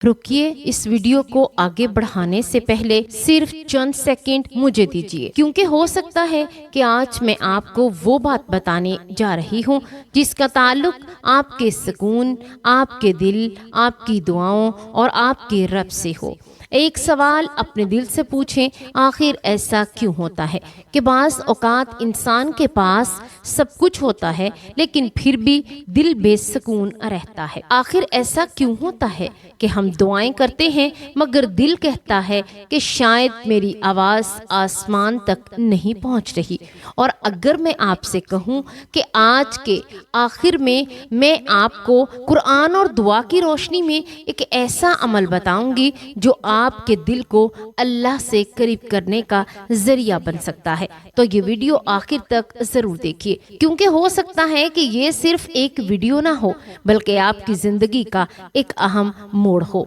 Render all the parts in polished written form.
رکیے، اس ویڈیو کو آگے بڑھانے سے پہلے صرف چند سیکنڈ مجھے دیجیے، کیونکہ ہو سکتا ہے کہ آج میں آپ کو وہ بات بتانے جا رہی ہوں جس کا تعلق آپ کے سکون، آپ کے دل، آپ کی دعاؤں اور آپ کے رب سے ہو۔ ایک سوال اپنے دل سے پوچھیں، آخر ایسا کیوں ہوتا ہے کہ بعض اوقات انسان کے پاس سب کچھ ہوتا ہے لیکن پھر بھی دل بے سکون رہتا ہے؟ آخر ایسا کیوں ہوتا ہے کہ ہم دعائیں کرتے ہیں مگر دل کہتا ہے کہ شاید میری آواز آسمان تک نہیں پہنچ رہی؟ اور اگر میں آپ سے کہوں کہ آج کے آخر میں آپ کو قرآن اور دعا کی روشنی میں ایک ایسا عمل بتاؤں گی جو آپ کے دل کو اللہ سے قریب کرنے کا ذریعہ بن سکتا ہے، تو یہ ویڈیو آخر تک ضرور دیکھیے، کیونکہ ہو سکتا ہے کہ یہ صرف ایک ویڈیو نہ ہو بلکہ آپ کی زندگی کا ایک اہم موڑ ہو۔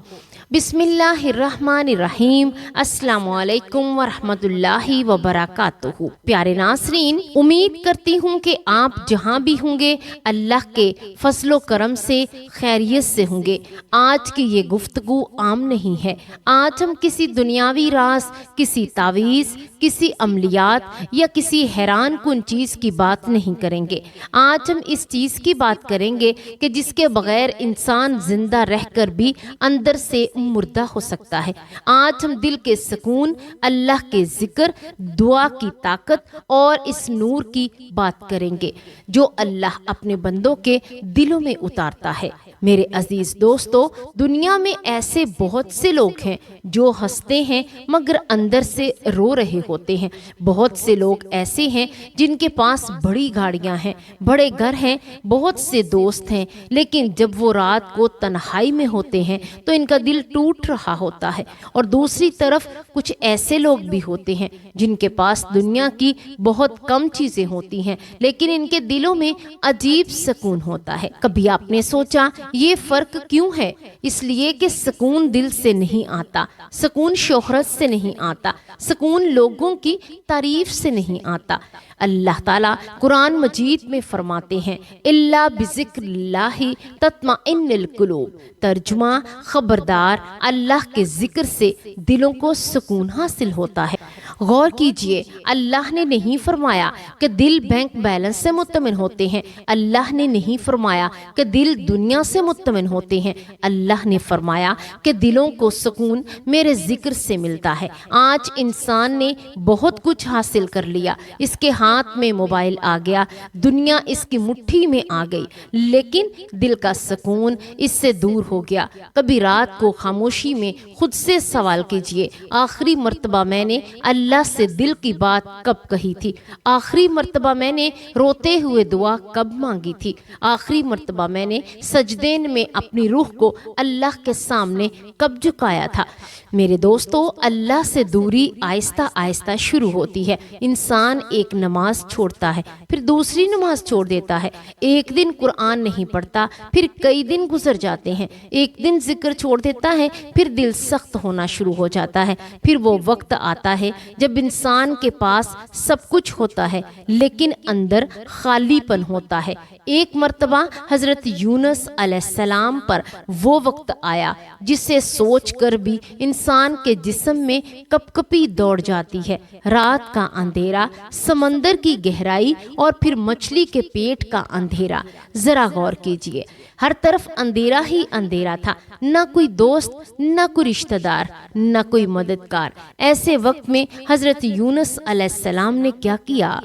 بسم اللہ الرحمن الرحیم۔ السلام علیکم ورحمۃ اللہ وبرکاتہ۔ پیارے ناظرین، امید کرتی ہوں کہ آپ جہاں بھی ہوں گے اللہ کے فضل و کرم سے خیریت سے ہوں گے۔ آج کی یہ گفتگو عام نہیں ہے۔ آج ہم کسی دنیاوی راز، کسی تعویذ، کسی عملیات یا کسی حیران کن چیز کی بات نہیں کریں گے۔ آج ہم اس چیز کی بات کریں گے کہ جس کے بغیر انسان زندہ رہ کر بھی اندر سے مردہ ہو سکتا ہے۔ آج ہم دل کے سکون، اللہ کے ذکر، دعا کی طاقت اور اس نور کی بات کریں گے جو اللہ اپنے بندوں کے دلوں میں اتارتا ہے۔ میرے عزیز دوستو، دنیا میں ایسے بہت سے لوگ ہیں جو ہنستے ہیں مگر اندر سے رو رہے ہوتے ہیں۔ بہت سے لوگ ایسے ہیں جن کے پاس بڑی گاڑیاں ہیں، بڑے گھر ہیں، بہت سے دوست ہیں، لیکن جب وہ رات کو تنہائی میں ہوتے ہیں تو ان کا دل ٹوٹ رہا ہوتا ہے۔ اور دوسری طرف کچھ ایسے لوگ بھی ہوتے ہیں جن کے پاس دنیا کی بہت کم چیزیں ہوتی ہیں لیکن ان کے دلوں میں عجیب سکون ہوتا ہے۔ کبھی آپ نے سوچا یہ فرق کیوں ہے؟ اس لیے کہ سکون دل سے نہیں آتا، سکون شہرت سے نہیں آتا، سکون لوگوں کی تعریف سے نہیں آتا۔ اللہ تعالیٰ قرآن مجید میں فرماتے ہیں الا بذکر اللہ تطمئن القلوب۔ ترجمہ، خبردار، اللہ کے ذکر سے دلوں کو سکون حاصل ہوتا ہے۔ غور کیجئے، اللہ نے نہیں فرمایا کہ دل بینک بیلنس سے مطمئن ہوتے ہیں، اللہ نے نہیں فرمایا کہ دل دنیا سے مطمئن ہوتے ہیں، اللہ نے فرمایا کہ دلوں کو سکون میرے ذکر سے ملتا ہے۔ آج انسان نے بہت کچھ حاصل کر لیا، اس کے ہاتھ میں موبائل آ گیا، دنیا اس کی مٹھی میں آ گئی، لیکن دل کا سکون اس سے دور ہو گیا۔ کبھی رات کو خاموشی میں خود سے سوال کیجئے، آخری مرتبہ میں نے اللہ سے دل کی بات کب کہی تھی؟ آخری مرتبہ میں نے روتے ہوئے دعا کب مانگی تھی؟ آخری مرتبہ میں نے سجدے میں اپنی روح کو اللہ کے سامنے کب جھکایا تھا؟ میرے دوستو، اللہ سے دوری آہستہ آہستہ شروع ہوتی ہے۔ انسان ایک نماز چھوڑتا ہے، پھر دوسری نماز چھوڑ دیتا ہے، ایک دن قرآن نہیں پڑھتا، پھر کئی دن گزر جاتے ہیں، ایک دن ذکر چھوڑ دیتا ہے، پھر دل سخت ہونا شروع ہو جاتا ہے۔ پھر وہ وقت آتا ہے جب انسان کے پاس سب کچھ ہوتا ہے لیکن اندر خالی پن ہوتا ہے۔ ایک مرتبہ حضرت یونس علیہ السلام پر وہ وقت آیا جسے سوچ کر بھی انسان کے جسم میں کپ کپی دوڑ جاتی ہے۔ رات کا اندھیرا، سمندر کی گہرائی اور پھر مچھلی کے پیٹ کا اندھیرا۔ ذرا غور کیجئے، ہر طرف اندھیرا ہی اندھیرا تھا، نہ کوئی دوست، نہ کوئی رشتہ دار، نہ کوئی مددگار۔ ایسے وقت میں حضرت یونس علیہ السلام نے کیا کیا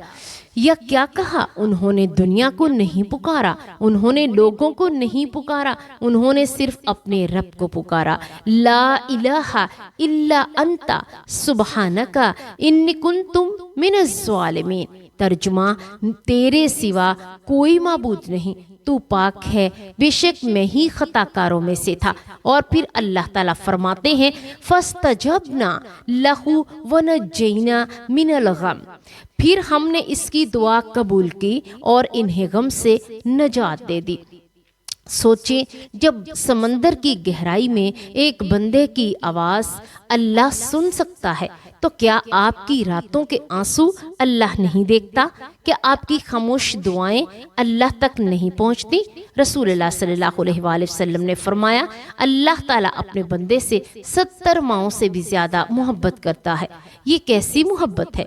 یا کیا کہا؟ انہوں نے دنیا کو نہیں پکارا، انہوں نے لوگوں کو نہیں پکارا، انہوں نے صرف اپنے رب کو پکارا۔ لا الہ الا انت سبحانک انی کنت من الظالمین۔ ترجمہ، تیرے سوا کوئی معبود نہیں، تو پاک ہے، بے شک میں ہی خطا کاروں میں سے تھا۔ اور پھر اللہ تعالیٰ فرماتے ہیں فاستجبنا لہ ونجینا من الغم۔ پھر ہم نے اس کی دعا قبول کی اور انہیں غم سے نجات دے دی۔ سوچیں، جب سمندر کی گہرائی میں ایک بندے کی آواز اللہ سن سکتا ہے، تو کیا آپ کی راتوں کے آنسو اللہ نہیں دیکھتا؟ کیا آپ کی خاموش دعائیں اللہ تک نہیں پہنچتی؟ رسول اللہ صلی اللہ علیہ وآلہ وسلم نے فرمایا، اللہ تعالیٰ اپنے بندے سے 70 ماؤں سے بھی زیادہ محبت کرتا ہے۔ یہ کیسی محبت ہے؟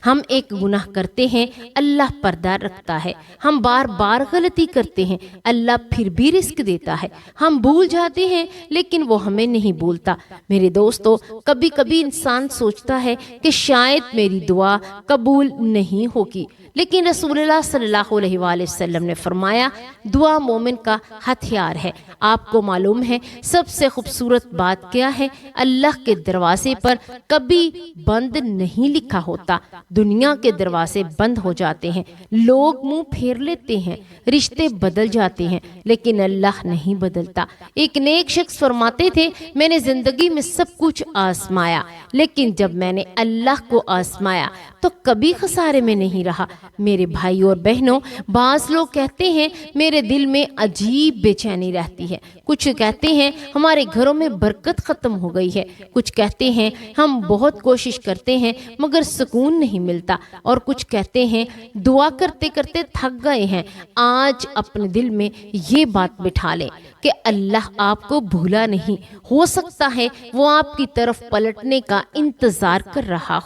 ہم ایک گناہ کرتے ہیں، اللہ پردہ رکھتا ہے۔ ہم بار بار غلطی کرتے ہیں، اللہ پھر بھی رزق دیتا ہے۔ ہم بھول جاتے ہیں لیکن وہ ہمیں نہیں بھولتا۔ میرے دوستو، کبھی کبھی انسان سوچتا ہے کہ شاید میری دعا قبول نہیں ہوگی، لیکن رسول اللہ صلی اللہ علیہ وآلہ وسلم نے فرمایا، دعا مومن کا ہتھیار ہے۔ آپ کو معلوم ہے سب سے خوبصورت بات کیا ہے؟ اللہ کے دروازے پر کبھی بند نہیں لکھا ہوتا۔ دنیا کے دروازے بند ہو جاتے ہیں، لوگ منہ پھیر لیتے ہیں، رشتے بدل جاتے ہیں، لیکن اللہ نہیں بدلتا۔ ایک نیک شخص فرماتے تھے، میں نے زندگی میں سب کچھ آزمایا، لیکن جب میں نے اللہ کو آزمایا تو کبھی خسارے میں نہیں رہا۔ میرے بھائی اور بہنوں، بعض لوگ کہتے ہیں میرے دل میں عجیب بے چینی رہتی ہے، کچھ کہتے ہیں ہمارے گھروں میں برکت ختم ہو گئی ہے، کچھ کہتے ہیں ہم بہت کوشش کرتے ہیں مگر سکون نہیں ملتا، اور کچھ کہتے ہیں دعا کرتے کرتے تھک گئے ہیں۔ آج اپنے دل میں یہ بات بٹھا لیں کہ اللہ آپ کو بھولا نہیں، ہو سکتا ہے وہ آپ کی طرف پلٹنے کا انتظار کر رہا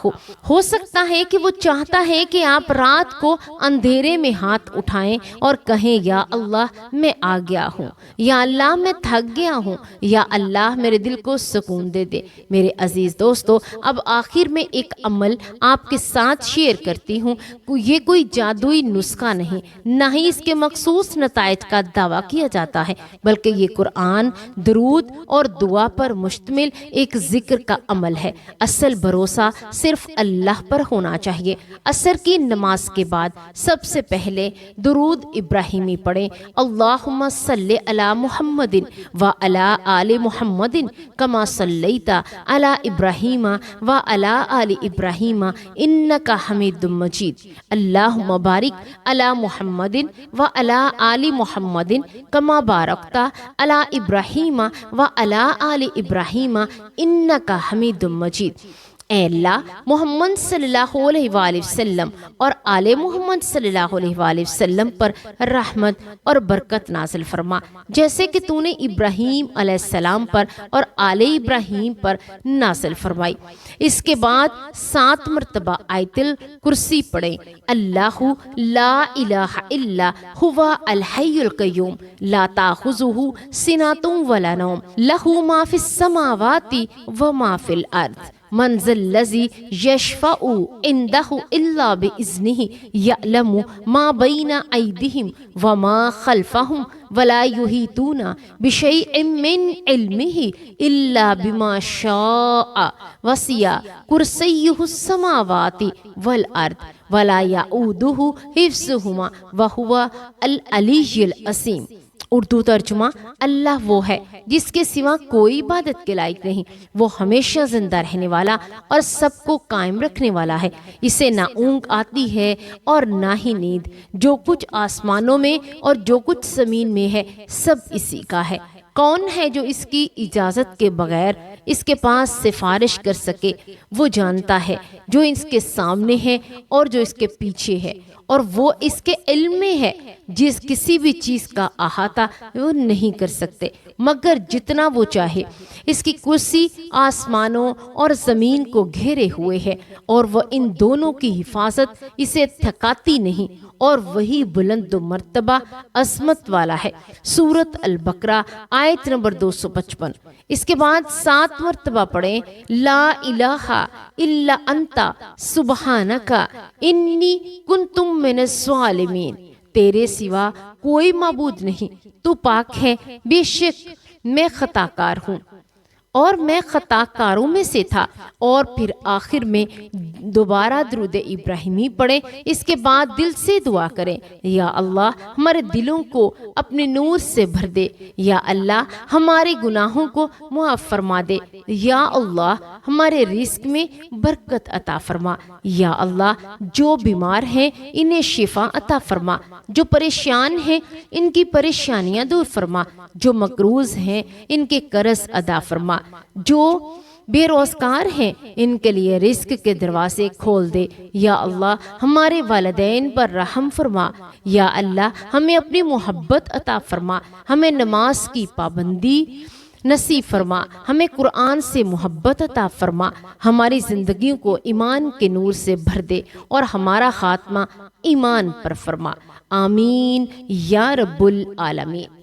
ہو سکتا ہے کہ وہ چاہتا ہے کہ آپ رات کو اندھیرے میں ہاتھ اٹھائیں اور کہیں، یا اللہ میں آ گیا ہوں، یا اللہ میں تھک گیا ہوں، یا اللہ میرے دل کو سکون دے دے۔ میرے عزیز دوستو، اب آخر میں ایک عمل آپ کے ساتھ شیئر کرتی ہوں۔ یہ کوئی جادوئی نسخہ نہیں، نہ ہی اس کے مخصوص نتائج کا دعویٰ کیا جاتا ہے، بلکہ یہ قرآن، درود اور دعا پر مشتمل ایک ذکر کا عمل ہے۔ اصل بھروسہ صرف اللہ پر ہونا چاہیے۔ عصر کی نماز کے بعد سب سے پہلے درود ابراہیمی پڑھیں، اللہم صلی علی محمد و علی آل محمد کما صلیت علی ابراہیم و علی آل ابراہیم انک حمید مجید، اللہم بارک علی محمد و علی آل محمد کما بارکت علی ابراہیم و علی آل ابراہیم انک حمید مجید۔ اے اللہ، محمد صلی اللہ علیہ وآلہ وسلم اور آل محمد صلی اللہ علیہ وآلہ وسلم پر رحمت اور برکت نازل فرما، جیسے کہ تو نے ابراہیم علیہ السلام پر اور آل ابراہیم پر نازل فرمائی۔ اس کے بعد 7 مرتبہ آیت الکرسی پڑھیں۔ اللہ لا الہ الا هو الحی القیوم لا تاخذہ سنۃ ولا نوم لہ ما فی السماوات و ما فی الارض من ذا الذی یشفع عنده الا باذنہ یعلم ما بین ایدیہم وما خلفہم ولا یحیطون بشیء من علمہ الا بما شاء وسع کرسیہ السماوات والارض ولا یعودہ حفظہما وہو العلی العظیم۔ اردو ترجمہ، اللہ وہ ہے جس کے سوا کوئی عبادت کے لائق نہیں، وہ ہمیشہ زندہ رہنے والا اور سب کو قائم رکھنے والا ہے۔ اسے نہ اونگ آتی ہے اور نہ ہی نیند، جو کچھ آسمانوں میں اور جو کچھ زمین میں ہے سب اسی کا ہے۔ کون ہے جو اس کی اجازت کے بغیر اس کے پاس سفارش کر سکے؟ وہ جانتا ہے جو اس کے سامنے ہے اور جو اس کے پیچھے ہے، اور وہ اس کے علم میں ہے۔ جس کسی بھی چیز کا احاطہ وہ نہیں کر سکتے مگر جتنا وہ چاہے۔ اس کی کرسی آسمانوں اور زمین کو گھیرے ہوئے ہے، اور وہ ان دونوں کی حفاظت اسے تھکاتی نہیں، اور وہی بلند و مرتبہ عظمت والا ہے۔ سورۃ البقرہ آیت نمبر 255۔ اس کے بعد 7 مرتبہ پڑھیں، لا الہ الا انت سبحانک انی کنت من الظالمین، تیرے سوا کوئی معبود نہیں، تو پاک ہے، بے شک میں خطا کار ہوں اور میں خطا کاروں میں سے تھا۔ اور پھر آخر میں دوبارہ درود ابراہیمی پڑھیں۔ اس کے بعد دل سے دعا کریں، یا اللہ ہمارے دلوں کو اپنے نور سے بھر دے، یا اللہ ہمارے گناہوں کو معاف فرما دے، یا اللہ ہمارے رزق میں برکت عطا فرما، یا اللہ جو بیمار ہیں انہیں شفا عطا فرما، جو پریشان ہیں ان کی پریشانیاں دور فرما، جو مقروض ہیں ان کے قرض ادا فرما، جو بے روزگار ہیں، ان کے لیے رزق کے دروازے کھول دے۔ یا اللہ ہمارے والدین پر رحم فرما۔ یا اللہ ہمیں اپنی محبت عطا فرما، ہمیں نماز کی پابندی نصیب فرما، ہمیں قرآن سے محبت عطا فرما، ہماری زندگیوں کو ایمان کے نور سے بھر دے اور ہمارا خاتمہ ایمان پر فرما۔ آمین یا رب العالمین۔